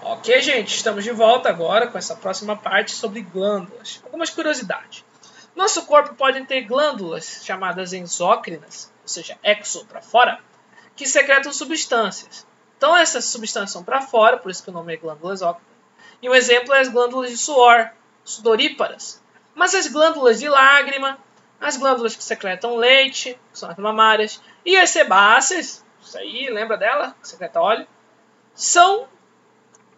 Ok, gente, estamos de volta agora com essa próxima parte sobre glândulas. Algumas curiosidades. Nosso corpo pode ter glândulas chamadas exócrinas, ou seja, exo, para fora, que secretam substâncias. Então essas substâncias são para fora, por isso que o nome é glândula exócrina. E um exemplo é as glândulas de suor, sudoríparas. Mas as glândulas de lágrima, as glândulas que secretam leite, que são as mamárias, e as sebáceas, isso aí, lembra dela, que secreta óleo, são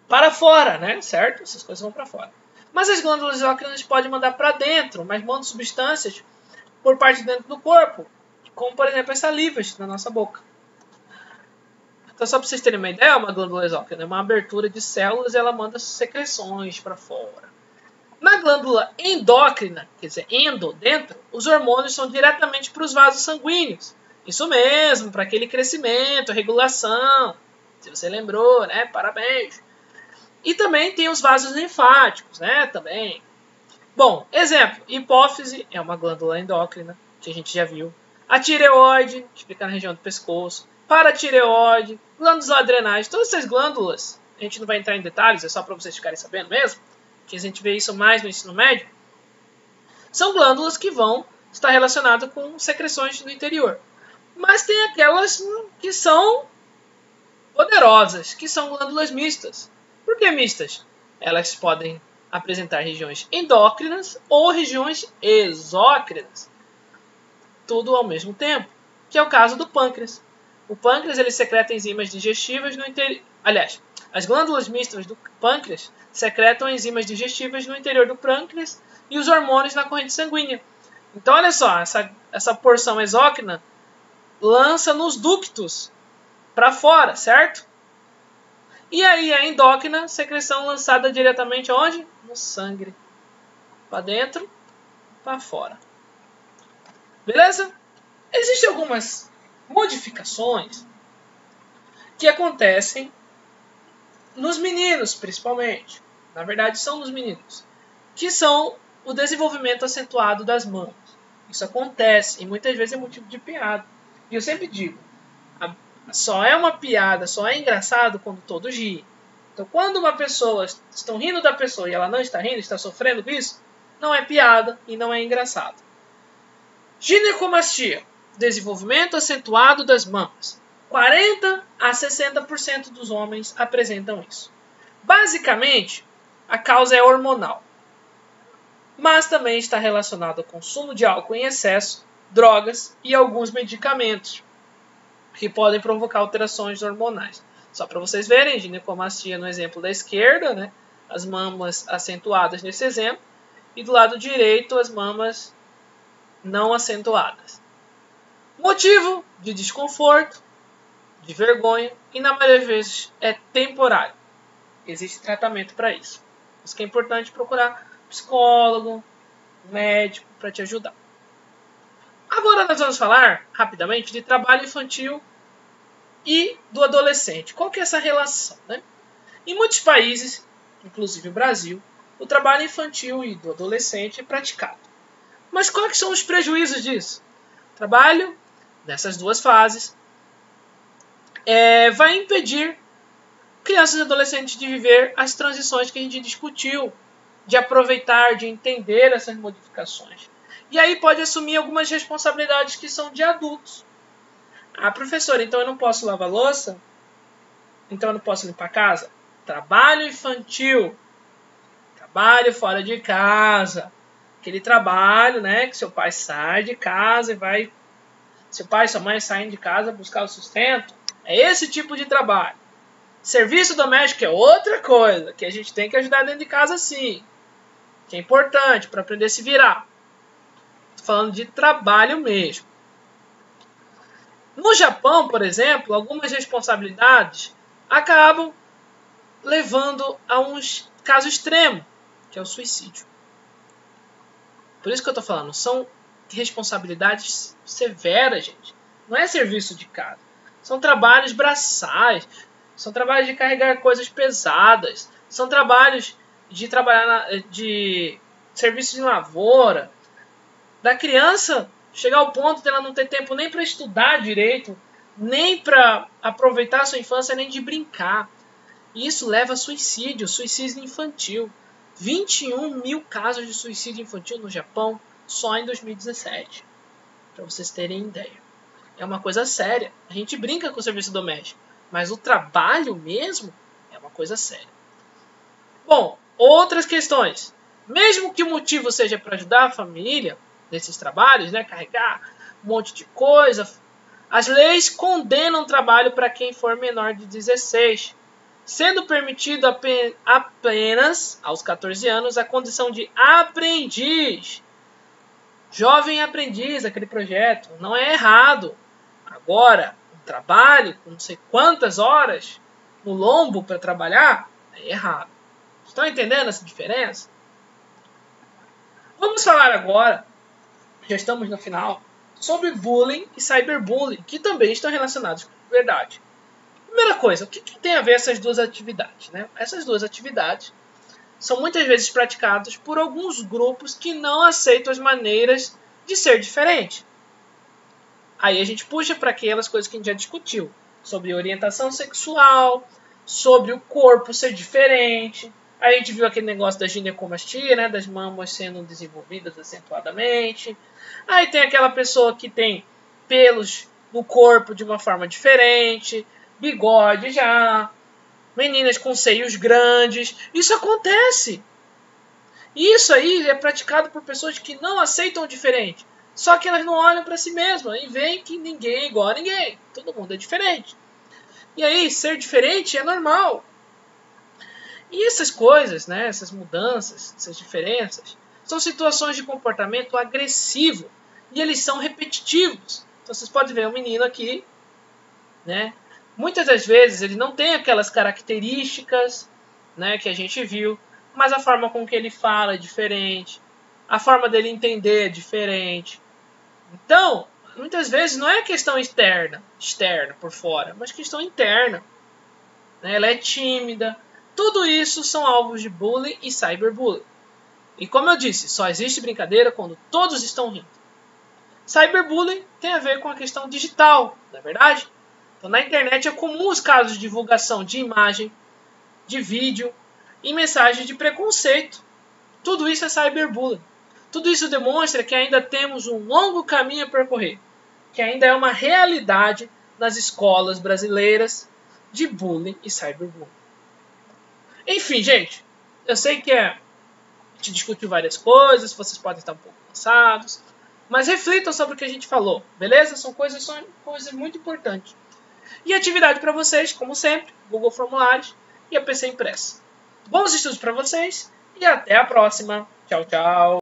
para fora, né? Certo? Essas coisas vão para fora. Mas as glândulas exócrinas podem mandar para dentro, mas mandam substâncias por parte de dentro do corpo, como por exemplo as salivas na nossa boca. Então, só para vocês terem uma ideia, uma glândula exócrina é uma abertura de células e ela manda secreções para fora. Na glândula endócrina, quer dizer, endo, dentro, os hormônios são diretamente para os vasos sanguíneos. Isso mesmo, para aquele crescimento, regulação. Se você lembrou, né? Parabéns. E também tem os vasos linfáticos, né? Também. Bom, exemplo, hipófise é uma glândula endócrina, que a gente já viu. A tireoide, que fica na região do pescoço. Paratireoide, glândulas adrenais, todas essas glândulas, a gente não vai entrar em detalhes, é só para vocês ficarem sabendo mesmo, que a gente vê isso mais no ensino médio, são glândulas que vão estar relacionadas com secreções no interior. Mas tem aquelas que são poderosas, que são glândulas mistas. Por que mistas? Elas podem apresentar regiões endócrinas ou regiões exócrinas. Tudo ao mesmo tempo, que é o caso do pâncreas. O pâncreas ele secreta enzimas digestivas no interior. Aliás, as glândulas mistas do pâncreas secretam enzimas digestivas no interior do pâncreas e os hormônios na corrente sanguínea. Então, olha só, essa porção exócrina lança nos ductos para fora, certo? E aí a endócrina, secreção lançada diretamente aonde? No sangue. Para dentro, para fora. Beleza? Existem algumas modificações que acontecem nos meninos, principalmente. Na verdade, são nos meninos. Que são o desenvolvimento acentuado das mamas. Isso acontece e muitas vezes é motivo de piada. E eu sempre digo, só é uma piada, só é engraçado quando todos riem. Então, quando uma pessoa estão rindo da pessoa e ela não está rindo, está sofrendo com isso, não é piada e não é engraçado. Ginecomastia. Desenvolvimento acentuado das mamas. 40 a 60% dos homens apresentam isso. Basicamente, a causa é hormonal, mas também está relacionado ao consumo de álcool em excesso, drogas e alguns medicamentos que podem provocar alterações hormonais. Só para vocês verem, ginecomastia no exemplo da esquerda, né? As mamas acentuadas nesse exemplo, e do lado direito as mamas não acentuadas. Motivo de desconforto, de vergonha e na maioria das vezes é temporário. Existe tratamento para isso. Por isso que é importante procurar psicólogo, médico para te ajudar. Agora nós vamos falar rapidamente de trabalho infantil e do adolescente. Qual que é essa relação, né? Em muitos países, inclusive o Brasil, o trabalho infantil e do adolescente é praticado. Mas quais são os prejuízos disso? O trabalho nessas duas fases vai impedir crianças e adolescentes de viver as transições que a gente discutiu, de aproveitar, de entender essas modificações. E aí pode assumir algumas responsabilidades que são de adultos. Ah, professor, então eu não posso lavar louça? Então eu não posso limpar a casa? Trabalho infantil. Trabalho fora de casa. Aquele trabalho, né, que seu pai sai de casa e vai... Seu pai e sua mãe saem de casa buscar o sustento. É esse tipo de trabalho. Serviço doméstico é outra coisa, que a gente tem que ajudar dentro de casa sim. Que é importante para aprender a se virar. Estou falando de trabalho mesmo. No Japão, por exemplo, algumas responsabilidades acabam levando a um caso extremo, que é o suicídio. Por isso que eu estou falando, são responsabilidades severas, gente. Não é serviço de casa. São trabalhos braçais, são trabalhos de carregar coisas pesadas, são trabalhos de trabalhar de serviço de lavoura, da criança chegar ao ponto de ela não ter tempo nem para estudar direito, nem para aproveitar a sua infância, nem de brincar. E isso leva a suicídio infantil. 21 mil casos de suicídio infantil no Japão só em 2017. Para vocês terem ideia. É uma coisa séria. A gente brinca com o serviço doméstico, mas o trabalho mesmo é uma coisa séria. Bom, outras questões. Mesmo que o motivo seja para ajudar a família nesses trabalhos, né, carregar um monte de coisa, as leis condenam o trabalho para quem for menor de 16, sendo permitido apenas, aos 14 anos, a condição de aprendiz. Jovem aprendiz, aquele projeto, não é errado. Agora, um trabalho com não sei quantas horas no lombo para trabalhar, é errado. Estão entendendo essa diferença? Vamos falar agora, já estamos no final, sobre bullying e cyberbullying, que também estão relacionados com a verdade. Primeira coisa, o que tem a ver essas duas atividades? Né? Essas duas atividades são muitas vezes praticadas por alguns grupos que não aceitam as maneiras de ser diferente. Aí a gente puxa para aquelas coisas que a gente já discutiu, sobre orientação sexual, sobre o corpo ser diferente. A gente viu aquele negócio da ginecomastia, né, das mamas sendo desenvolvidas acentuadamente. Aí tem aquela pessoa que tem pelos no corpo de uma forma diferente, bigode já, meninas com seios grandes. Isso acontece. Isso aí é praticado por pessoas que não aceitam o diferente. Só que elas não olham para si mesmas e veem que ninguém é igual a ninguém. Todo mundo é diferente. E aí, ser diferente é normal. E essas coisas, né, essas mudanças, essas diferenças, são situações de comportamento agressivo. E eles são repetitivos. Então vocês podem ver um menino aqui, né? Muitas das vezes ele não tem aquelas características, né, que a gente viu, mas a forma com que ele fala é diferente. A forma dele entender é diferente. Então, muitas vezes não é questão externa por fora, mas questão interna. Né? Ela é tímida. Tudo isso são alvos de bullying e cyberbullying. E como eu disse, só existe brincadeira quando todos estão rindo. Cyberbullying tem a ver com a questão digital, não é verdade? Então na internet é comum os casos de divulgação de imagem, de vídeo e mensagens de preconceito. Tudo isso é cyberbullying. Tudo isso demonstra que ainda temos um longo caminho a percorrer, que ainda é uma realidade nas escolas brasileiras de bullying e cyberbullying. Enfim, gente, eu sei que a gente discutiu várias coisas, vocês podem estar um pouco cansados, mas reflitam sobre o que a gente falou, beleza? São coisas muito importantes. E atividade para vocês, como sempre, Google Formulários e a PC Impressa. Bons estudos para vocês e até a próxima. Tchau, tchau.